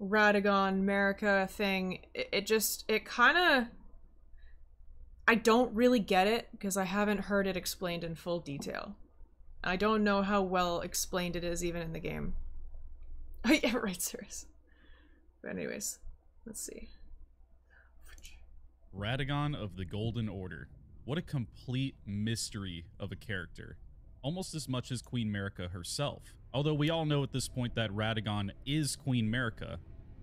Radagon, America thing, it kind of... I don't really get it, because I haven't heard it explained in full detail. I don't know how well explained it is even in the game. Oh yeah, right, serious. But anyways, let's see. Radagon of the Golden Order. What a complete mystery of a character. Almost as much as Queen Marika herself. Although we all know at this point that Radagon is Queen Marika,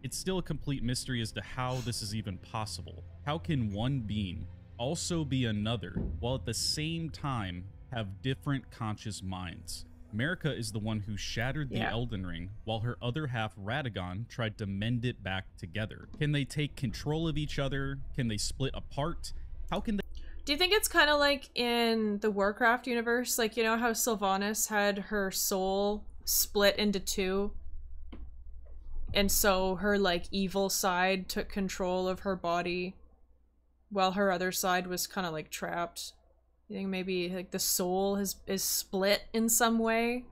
it's still a complete mystery as to how this is even possible. How can one being also be another, while at the same time have different conscious minds? Marika is the one who shattered the Elden Ring, while her other half, Radagon, tried to mend it back together. Can they take control of each other? Can they split apart? How can they... Do you think it's kind of like in the Warcraft universe? Like, you know how Sylvanas had her soul split into two? And so her, like, evil side took control of her body, while her other side was kind of, like, trapped? You think maybe, like, the soul is split in some way?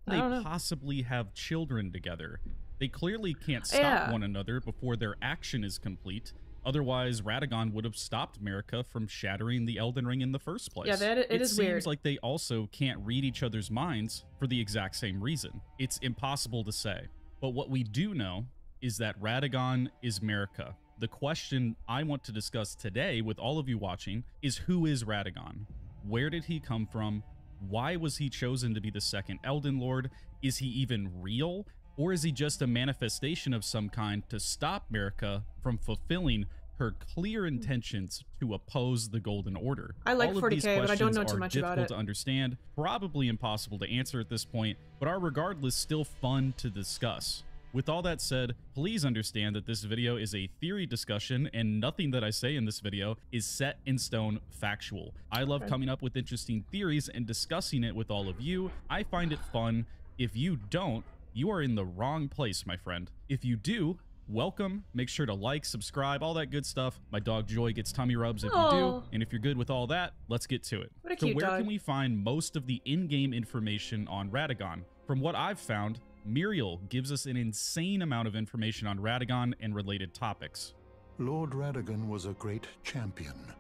They possibly have children together. They clearly can't stop one another before their action is complete. Otherwise, Radagon would have stopped Marika from shattering the Elden Ring in the first place. Yeah, it is weird. It seems like they also can't read each other's minds for the exact same reason. It's impossible to say. But what we do know is that Radagon is Marika. The question I want to discuss today with all of you watching is, who is Radagon? Where did he come from? Why was he chosen to be the second Elden Lord? Is he even real? Or is he just a manifestation of some kind to stop Marika from fulfilling her clear intentions to oppose the Golden Order? I like 40K, but I don't know too much about it. Difficult to understand, probably impossible to answer at this point, but are regardless still fun to discuss. With all that said, please understand that this video is a theory discussion and nothing that I say in this video is set in stone factual. I love coming up with interesting theories and discussing it with all of you. I find it fun. If you don't, you are in the wrong place, my friend. If you do, welcome. Make sure to like, subscribe, all that good stuff. My dog Joy gets tummy rubs if you do. And if you're good with all that, let's get to it. What a cute dog. Can we find most of the in-game information on Radagon? From what I've found, Muriel gives us an insane amount of information on Radagon and related topics. Lord Radagon was a great champion,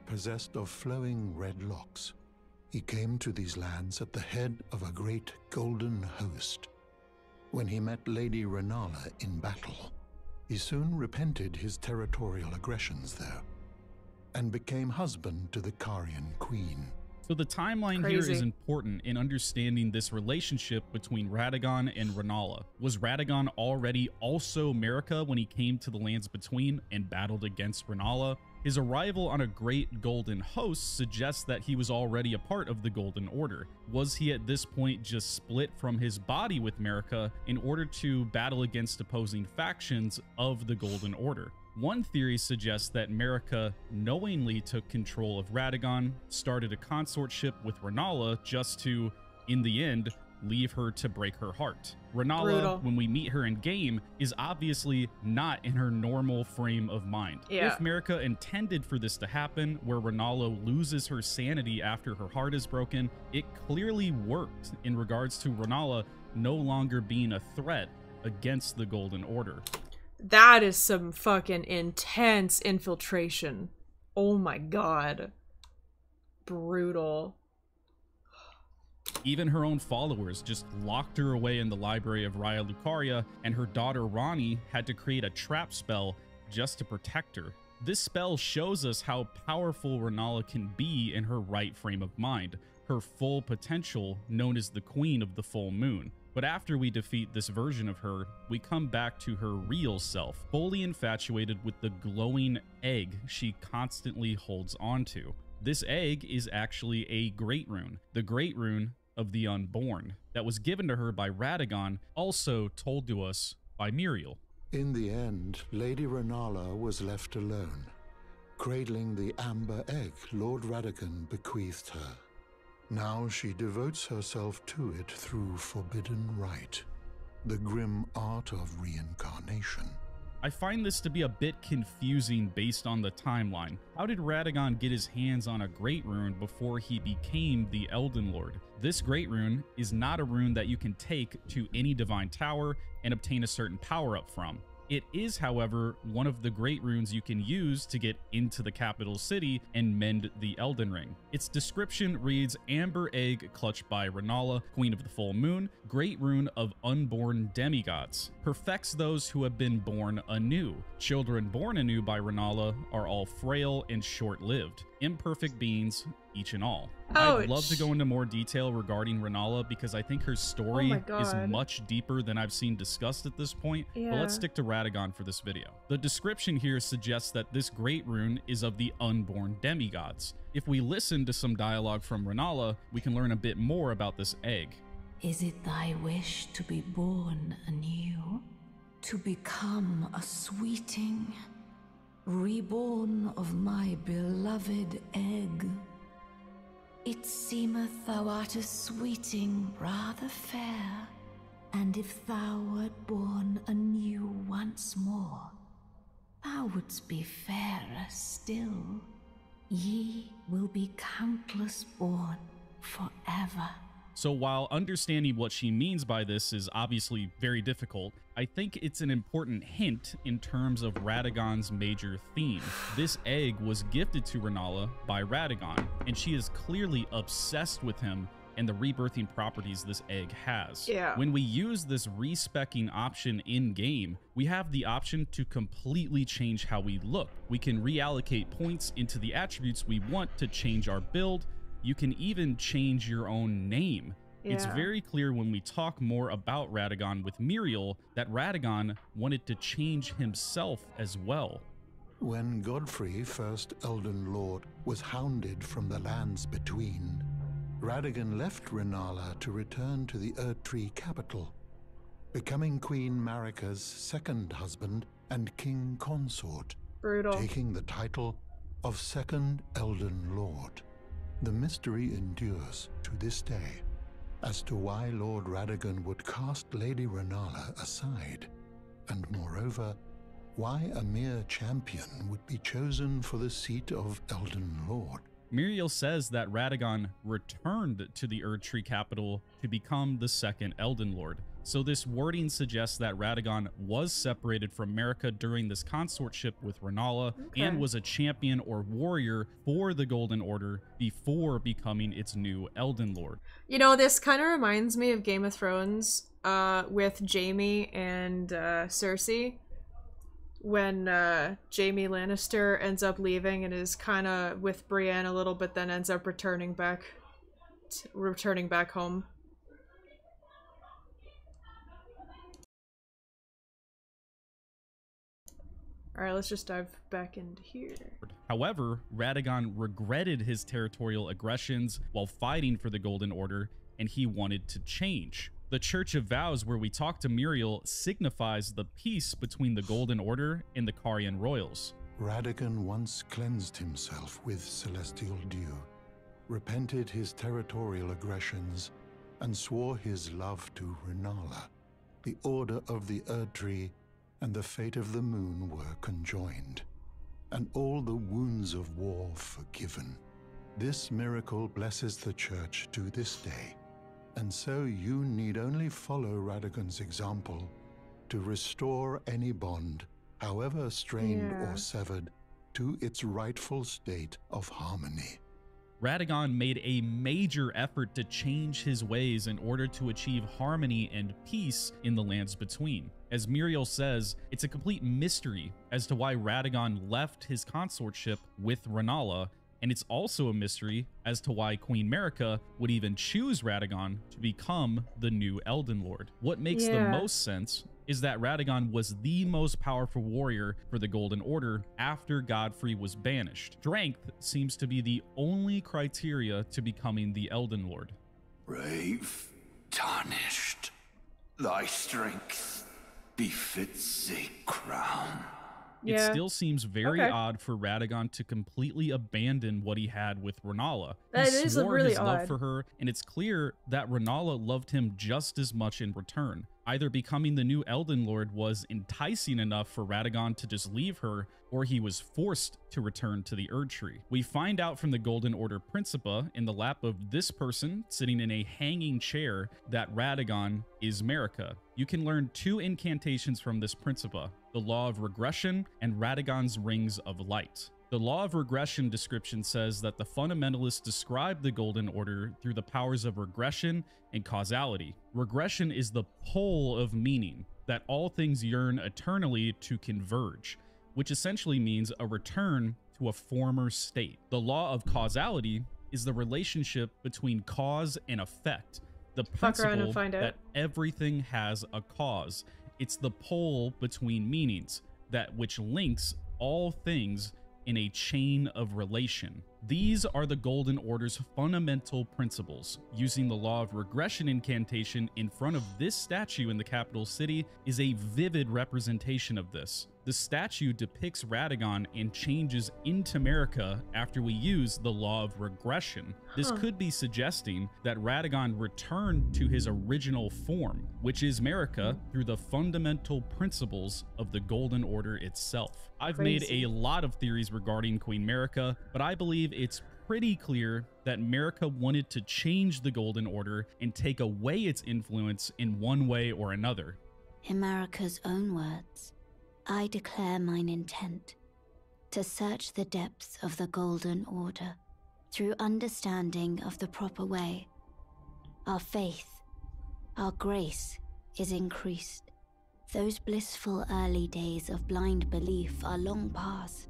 possessed of flowing red locks. He came to these lands at the head of a great golden host. When he met Lady Rennala in battle, he soon repented his territorial aggressions there, and became husband to the Carian queen. So the timeline here is important in understanding this relationship between Radagon and Rennala. Was Radagon already also Marika when he came to the Lands Between and battled against Rennala? His arrival on a great golden host suggests that he was already a part of the Golden Order. Was he at this point just split from his body with Marika in order to battle against opposing factions of the Golden Order? One theory suggests that Marika knowingly took control of Radagon, started a consortship with Rennala just to, in the end, leave her to break her heart. Rennala, when we meet her in game, is obviously not in her normal frame of mind. If Marika intended for this to happen, where Rennala loses her sanity after her heart is broken, it clearly worked in regards to Rennala no longer being a threat against the Golden Order. That is some fucking intense infiltration. Oh my god. Brutal. Even her own followers just locked her away in the library of Raya Lucaria, and her daughter Ranni had to create a trap spell just to protect her. This spell shows us how powerful Rennala can be in her right frame of mind, her full potential known as the Queen of the Full Moon. But after we defeat this version of her, we come back to her real self, fully infatuated with the glowing egg she constantly holds onto. This egg is actually a Great Rune, the Great Rune of the Unborn, that was given to her by Radagon, also told to us by Muriel. In the end, Lady Rennala was left alone, cradling the amber egg Lord Radagon bequeathed her. Now she devotes herself to it through forbidden rite, the grim art of reincarnation. I find this to be a bit confusing based on the timeline. How did Radagon get his hands on a Great Rune before he became the Elden Lord? This Great Rune is not a rune that you can take to any divine tower and obtain a certain power-up from. It is, however, one of the great runes you can use to get into the capital city and mend the Elden Ring. Its description reads, Amber egg clutched by Renala, Queen of the Full Moon, great rune of unborn demigods. Perfects those who have been born anew. Children born anew by Renala are all frail and short-lived. Imperfect beings, each and all. Ouch. I'd love to go into more detail regarding Renala because I think her story is much deeper than I've seen discussed at this point, but let's stick to Radagon for this video. The description here suggests that this great rune is of the unborn demigods. If we listen to some dialogue from Renala, we can learn a bit more about this egg. Is it thy wish to be born anew? To become a sweeting? Reborn of my beloved egg? It seemeth thou art a sweeting rather fair, and if thou wert born anew once more, thou wouldst be fairer still. Ye will be countless born forever. So while understanding what she means by this is obviously very difficult, I think it's an important hint in terms of Radagon's major theme. This egg was gifted to Renala by Radagon, and she is clearly obsessed with him and the rebirthing properties this egg has. When we use this respecking option in-game, we have the option to completely change how we look. We can reallocate points into the attributes we want to change our build. You can even change your own name. It's very clear when we talk more about Radagon with Muriel that Radagon wanted to change himself as well. When Godfrey, first Elden Lord, was hounded from the lands between, Radagon left Renala to return to the Erdtree capital, becoming Queen Marika's second husband and king consort, taking the title of Second Elden Lord. The mystery endures to this day as to why Lord Radagon would cast Lady Renala aside, and moreover, why a mere champion would be chosen for the seat of Elden Lord. Muriel says that Radagon returned to the Erdtree capital to become the second Elden Lord. So this wording suggests that Radagon was separated from Marika during this consortship with Renala and was a champion or warrior for the Golden Order before becoming its new Elden Lord. You know, this kind of reminds me of Game of Thrones with Jaime and Cersei. When Jaime Lannister ends up leaving and is kind of with Brienne a little bit, then ends up returning back home. Alright, let's just dive back into here. However, Radagon regretted his territorial aggressions while fighting for the Golden Order, and he wanted to change. The Church of Vows, where we talk to Muriel, signifies the peace between the Golden Order and the Carian royals. Radagon once cleansed himself with celestial dew, repented his territorial aggressions, and swore his love to Renala. The order of the Erdtree and the fate of the moon were conjoined, and all the wounds of war forgiven. This miracle blesses the Church to this day, and so you need only follow Radagon's example to restore any bond, however strained or severed, to its rightful state of harmony. Radagon made a major effort to change his ways in order to achieve harmony and peace in the lands between. As Muriel says, it's a complete mystery as to why Radagon left his consortship with Renala, and it's also a mystery as to why Queen Marika would even choose Radagon to become the new Elden Lord. What makes the most sense is that Radagon was the most powerful warrior for the Golden Order after Godfrey was banished. Strength seems to be the only criteria to becoming the Elden Lord. Brave, tarnished, thy strength befits a crown. It still seems very odd for Radagon to completely abandon what he had with Renala. He swore his love for her, and it's clear that Renala loved him just as much in return. Either becoming the new Elden Lord was enticing enough for Radagon to just leave her, or he was forced to return to the Erd Tree. We find out from the Golden Order Principa in the lap of this person sitting in a hanging chair that Radagon is Marika. You can learn 2 incantations from this Principa, the Law of Regression and Radagon's Rings of Light. The Law of Regression description says that the fundamentalists describe the Golden Order through the powers of regression and causality. Regression is the pole of meaning, that all things yearn eternally to converge, which essentially means a return to a former state. The Law of Causality is the relationship between cause and effect, the principle that everything has a cause. It's the pole between meanings, that which links all things in a chain of relation. These are the Golden Order's fundamental principles. Using the Law of Regression incantation in front of this statue in the capital city is a vivid representation of this. The statue depicts Radagon and changes into Marika after we use the Law of Regression. This could be suggesting that Radagon returned to his original form, which is Marika, through the fundamental principles of the Golden Order itself. I've made a lot of theories regarding Queen Marika, but I believe it's pretty clear that Marika wanted to change the Golden Order and take away its influence in one way or another. In Marika's own words, I declare mine intent to search the depths of the Golden Order through understanding of the proper way. Our faith, our grace is increased. Those blissful early days of blind belief are long past.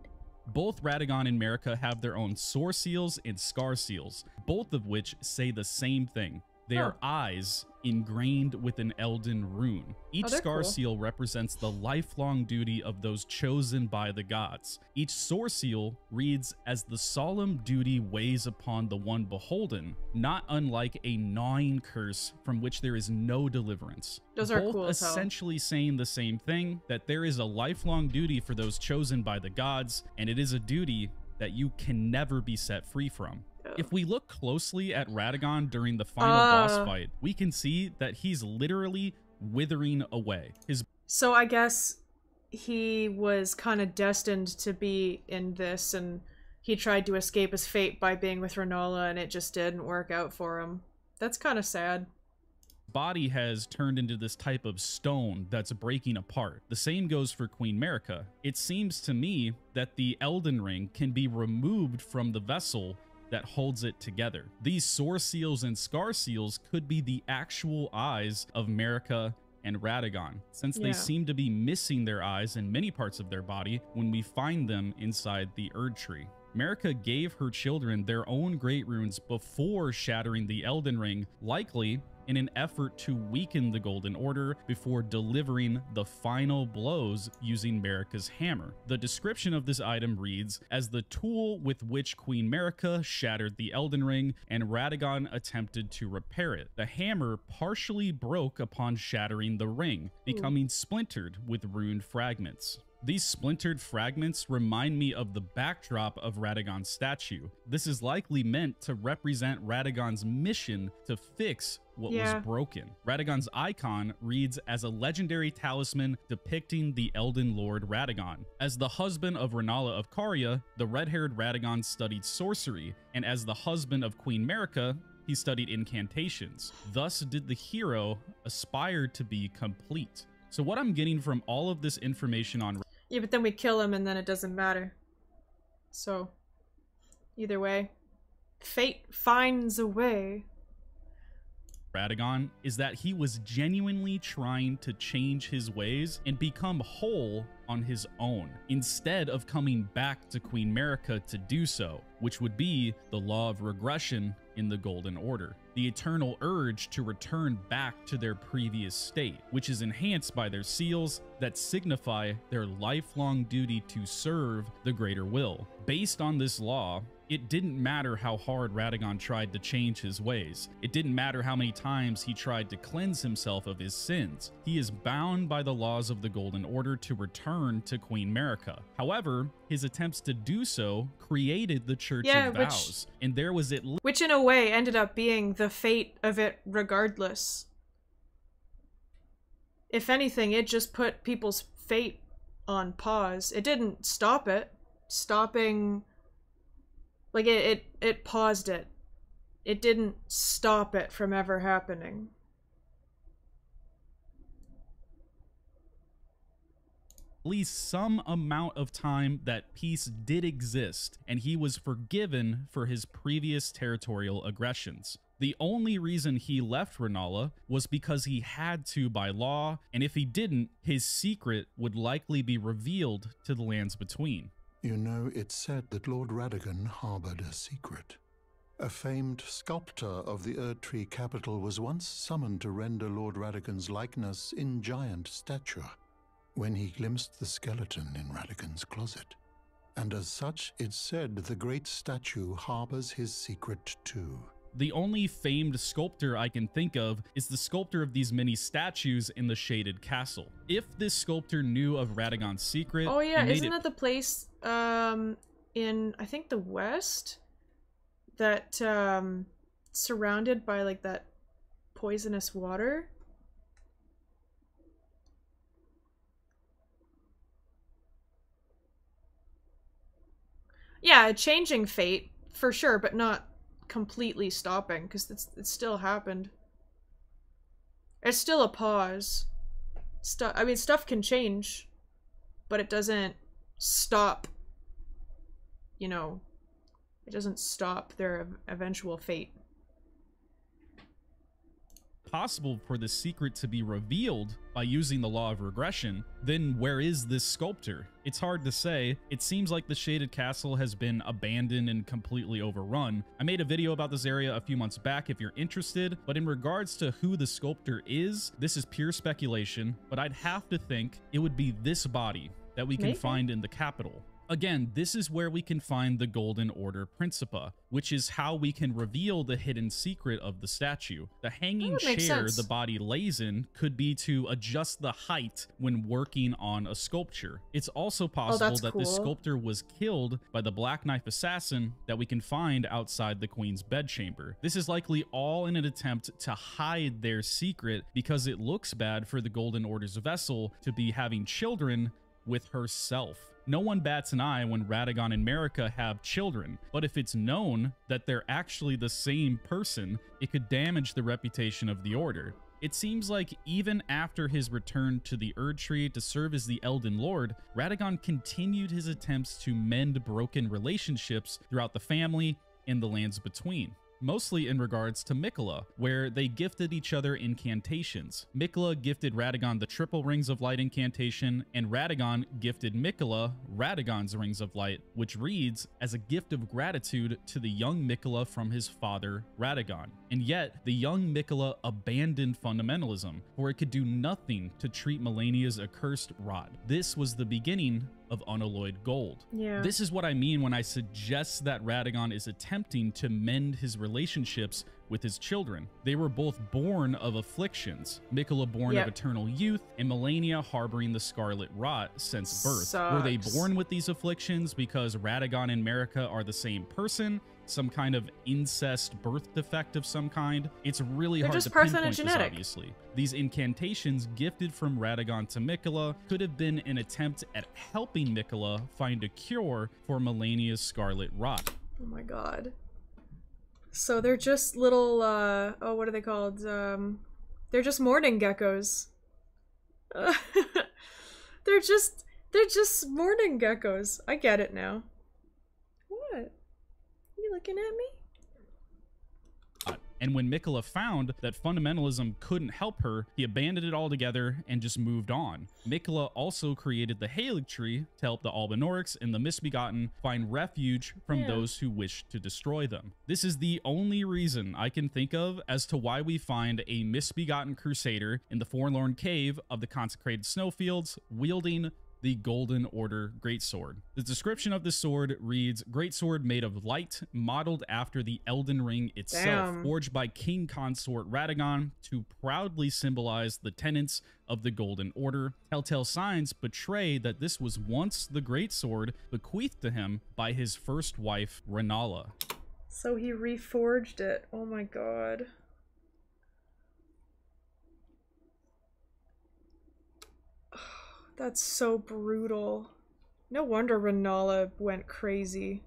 Both Radagon and Marika have their own source seals and scar seals, both of which say the same thing. They are eyes ingrained with an Elden rune. Each scar seal represents the lifelong duty of those chosen by the gods. Each source seal reads as the solemn duty weighs upon the one beholden, not unlike a gnawing curse from which there is no deliverance. Those are both cool as hell. Essentially saying the same thing, that there is a lifelong duty for those chosen by the gods, and it is a duty that you can never be set free from. If we look closely at Radagon during the final boss fight, we can see that he's literally withering away. So I guess he was kind of destined to be in this, and he tried to escape his fate by being with Rennala, and it just didn't work out for him. That's kind of sad. Body has turned into this type of stone that's breaking apart. The same goes for Queen Marika. It seems to me that the Elden Ring can be removed from the vessel that holds it together. These source seals and scar seals could be the actual eyes of Marika and Radagon, since they seem to be missing their eyes in many parts of their body when we find them inside the Erd Tree. Marika gave her children their own great runes before shattering the Elden Ring, likely in an effort to weaken the Golden Order before delivering the final blows using Marika's hammer. The description of this item reads as the tool with which Queen Marika shattered the Elden Ring and Radagon attempted to repair it. The hammer partially broke upon shattering the ring, becoming splintered with rune fragments. These splintered fragments remind me of the backdrop of Radagon's statue. This is likely meant to represent Radagon's mission to fix what was broken. Radagon's icon reads as a legendary talisman depicting the Elden Lord Radagon. As the husband of Rennala of Caria, the red-haired Radagon studied sorcery, and as the husband of Queen Marika, he studied incantations. Thus did the hero aspire to be complete. So what I'm getting from all of this information on... Yeah, but then we kill him and then it doesn't matter. So, either way, fate finds a way. Radagon is that he was genuinely trying to change his ways and become whole on his own, instead of coming back to Queen Marika to do so, which would be the law of regression in the Golden Order, the eternal urge to return back to their previous state, which is enhanced by their seals that signify their lifelong duty to serve the greater will. Based on this law, it didn't matter how hard Radagon tried to change his ways. It didn't matter how many times he tried to cleanse himself of his sins. He is bound by the laws of the Golden Order to return to Queen Marika. However, his attempts to do so created the Church of Vows, and there was which in a way ended up being the fate of it regardless. If anything, it just put people's fate on pause. It didn't stop it. Stopping... Like, it paused it. It didn't stop it from ever happening. At least some amount of time that peace did exist, and he was forgiven for his previous territorial aggressions. The only reason he left Rennala was because he had to by law, and if he didn't, his secret would likely be revealed to the lands between. You know, it's said that Lord Radagon harbored a secret. A famed sculptor of the Erdtree capital was once summoned to render Lord Radagon's likeness in giant stature, when he glimpsed the skeleton in Radagon's closet. And as such, it's said the great statue harbors his secret too. The only famed sculptor I can think of is the sculptor of these mini statues in the Shaded Castle. If this sculptor knew of Radagon's secret... Oh yeah, isn't that the place in, I think, the west? That, surrounded by, like, that poisonous water? Yeah, changing fate, for sure, but not completely stopping, because it still happened. It's still a pause. I mean, stuff can change, but it doesn't stop, you know, it doesn't stop their eventual fate. Possible for the secret to be revealed by using the law of regression, then where is this sculptor? It's hard to say. It seems like the Shaded Castle has been abandoned and completely overrun. I made a video about this area a few months back if you're interested, but in regards to who the sculptor is, this is pure speculation, but I'd have to think it would be this body that we can find in the capital. Again, this is where we can find the Golden Order Principa, which is how we can reveal the hidden secret of the statue. The hanging chair the body lays in could be to adjust the height when working on a sculpture. It's also possible that this sculptor was killed by the Black Knife assassin that we can find outside the Queen's bedchamber. This is likely all in an attempt to hide their secret because it looks bad for the Golden Order's vessel to be having children with herself. No one bats an eye when Radagon and Marika have children, but if it's known that they're actually the same person, it could damage the reputation of the Order. It seems like even after his return to the Erdtree to serve as the Elden Lord, Radagon continued his attempts to mend broken relationships throughout the family and the lands between. Mostly in regards to Miquella, where they gifted each other incantations. Miquella gifted Radagon the Triple Rings of Light incantation, and Radagon gifted Miquella Radagon's Rings of Light, which reads as a gift of gratitude to the young Miquella from his father, Radagon. And yet, the young Miquella abandoned fundamentalism, for it could do nothing to treat Malenia's accursed rod. This was the beginning of unalloyed gold. Yeah. This is what I mean when I suggest that Radagon is attempting to mend his relationships with his children. They were both born of afflictions, Miquella born of eternal youth, and Malenia harboring the scarlet rot since birth. Were they born with these afflictions because Radagon and Marika are the same person? Some kind of incest birth defect of some kind? It's really hard to pinpoint this, obviously. These incantations gifted from Radagon to Miquella could have been an attempt at helping Miquella find a cure for Malenia's scarlet rot. Oh my god. So they're just little, oh, what are they called? They're just mourning geckos. They're just mourning geckos. I get it now. What? You looking at me? And when Miquella found that fundamentalism couldn't help her, he abandoned it altogether and just moved on. Miquella also created the Halig Tree to help the Albinaurics and the Misbegotten find refuge from those who wish to destroy them. This is the only reason I can think of as to why we find a Misbegotten Crusader in the Forlorn Cave of the Consecrated Snowfields wielding the Golden Order Greatsword. The description of the sword reads, Greatsword made of light, modeled after the Elden Ring itself, forged by King Consort Radagon to proudly symbolize the tenets of the Golden Order. Telltale signs betray that this was once the Greatsword bequeathed to him by his first wife, Rennala. So he reforged it. Oh my god. That's so brutal. No wonder Renala went crazy.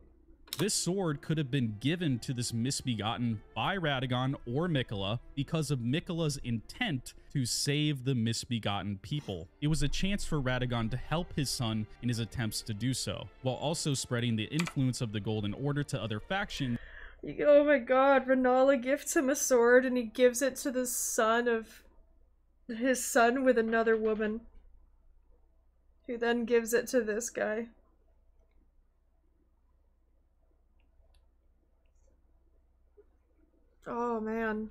This sword could have been given to this misbegotten by Radagon or Miquella because of Miquella's intent to save the misbegotten people. It was a chance for Radagon to help his son in his attempts to do so, while also spreading the influence of the Golden Order to other factions. Oh my god, Renala gifts him a sword and he gives it to the son of his son with another woman, who then gives it to this guy. Oh man.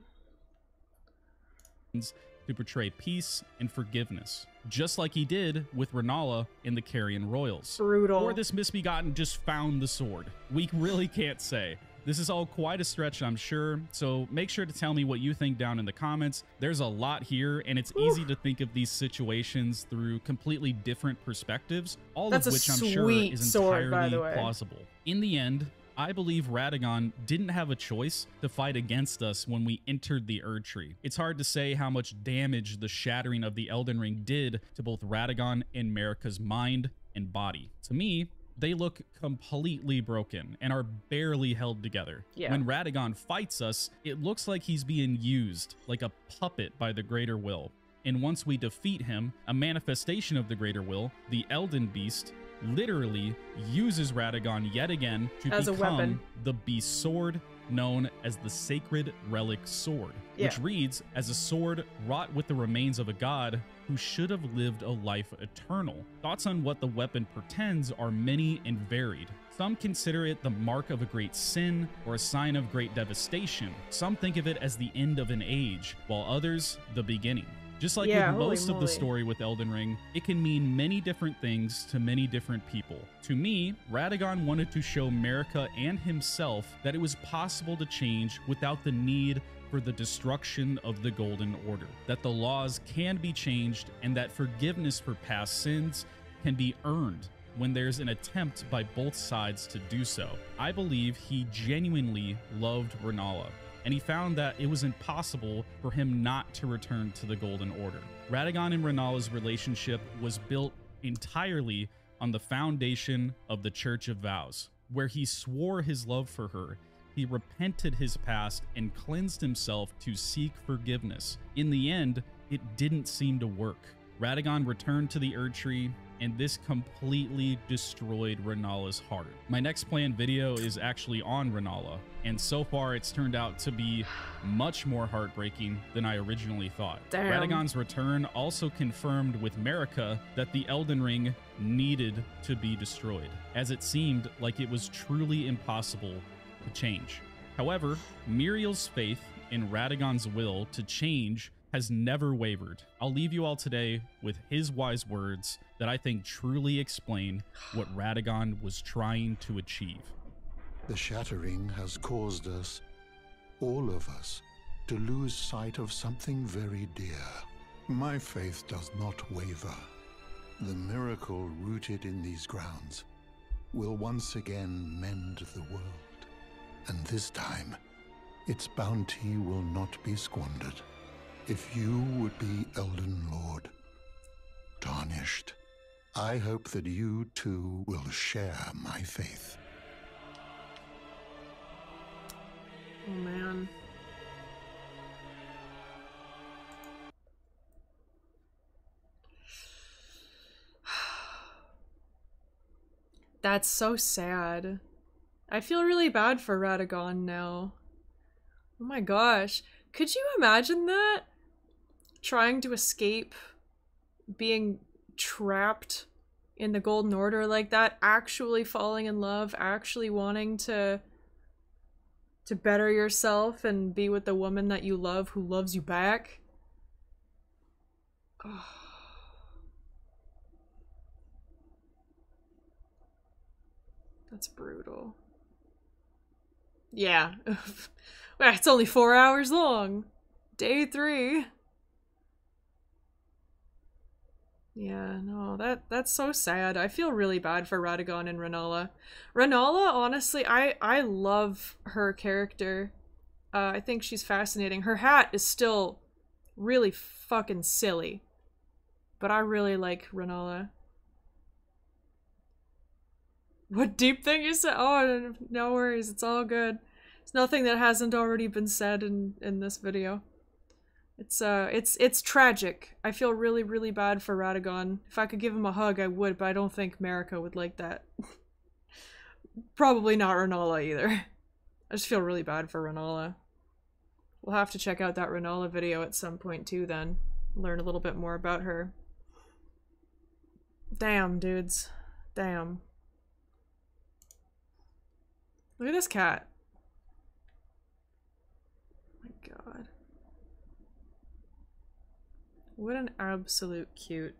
To portray peace and forgiveness, just like he did with Renala in the Carrion Royals. Brutal. Or this misbegotten just found the sword. We really can't say. This is all quite a stretch, I'm sure, so make sure to tell me what you think down in the comments. There's a lot here, and it's easy to think of these situations through completely different perspectives, all of which I'm sure is entirely plausible. In the end, I believe Radagon didn't have a choice to fight against us when we entered the Erdtree. It's hard to say how much damage the shattering of the Elden Ring did to both Radagon and Marika's mind and body. To me, they look completely broken and are barely held together. Yeah. When Radagon fights us, it looks like he's being used like a puppet by the Greater Will. And once we defeat him, a manifestation of the Greater Will, the Elden Beast, literally uses Radagon yet again to become the beast sword known as the Sacred Relic Sword, which reads as a sword wrought with the remains of a god who should have lived a life eternal. Thoughts on what the weapon portends are many and varied. Some consider it the mark of a great sin or a sign of great devastation. Some think of it as the end of an age, while others the beginning. Just like with most of the story with Elden Ring, it can mean many different things to many different people. To me, Radagon wanted to show Marika and himself that it was possible to change without the need for the destruction of the Golden Order, that the laws can be changed, and that forgiveness for past sins can be earned when there's an attempt by both sides to do so. I believe he genuinely loved Renala, and he found that it was impossible for him not to return to the Golden Order. Radagon and Renala's relationship was built entirely on the foundation of the Church of Vows, where he swore his love for her, he repented his past, and cleansed himself to seek forgiveness. In the end, it didn't seem to work. Radagon returned to the Erdtree, and this completely destroyed Renala's heart. My next planned video is actually on Renala, and so far it's turned out to be much more heartbreaking than I originally thought. Damn. Radagon's return also confirmed with Marika that the Elden Ring needed to be destroyed, as it seemed like it was truly impossible to change. However, Muriel's faith in Radagon's will to change has never wavered. I'll leave you all today with his wise words that I think truly explain what Radagon was trying to achieve. The shattering has caused us, all of us, to lose sight of something very dear. My faith does not waver. The miracle rooted in these grounds will once again mend the world. And this time, its bounty will not be squandered. If you would be Elden Lord, tarnished, I hope that you too will share my faith. Oh man. That's so sad. I feel really bad for Radagon now. Oh my gosh. Could you imagine that? Trying to escape being trapped in the Golden Order like that, actually falling in love, actually wanting to better yourself and be with the woman that you love who loves you back. Oh. That's brutal. Yeah. Well, it's only 4 hours long. Day 3. Yeah, no, that's so sad. I feel really bad for Radagon and Renala. Renala, honestly, I love her character. I think she's fascinating. Her hat is still really fucking silly. But I really like Renala. What deep thing you said? Oh, no worries, it's all good. It's nothing that hasn't already been said in this video. It's tragic. I feel really, really bad for Radagon. If I could give him a hug, I would, but I don't think Marika would like that. Probably not Renala either. I just feel really bad for Renala. We'll have to check out that Renala video at some point too then. Learn a little bit more about her. Damn, dudes. Damn. Look at this cat. Oh my god. What an absolute cute.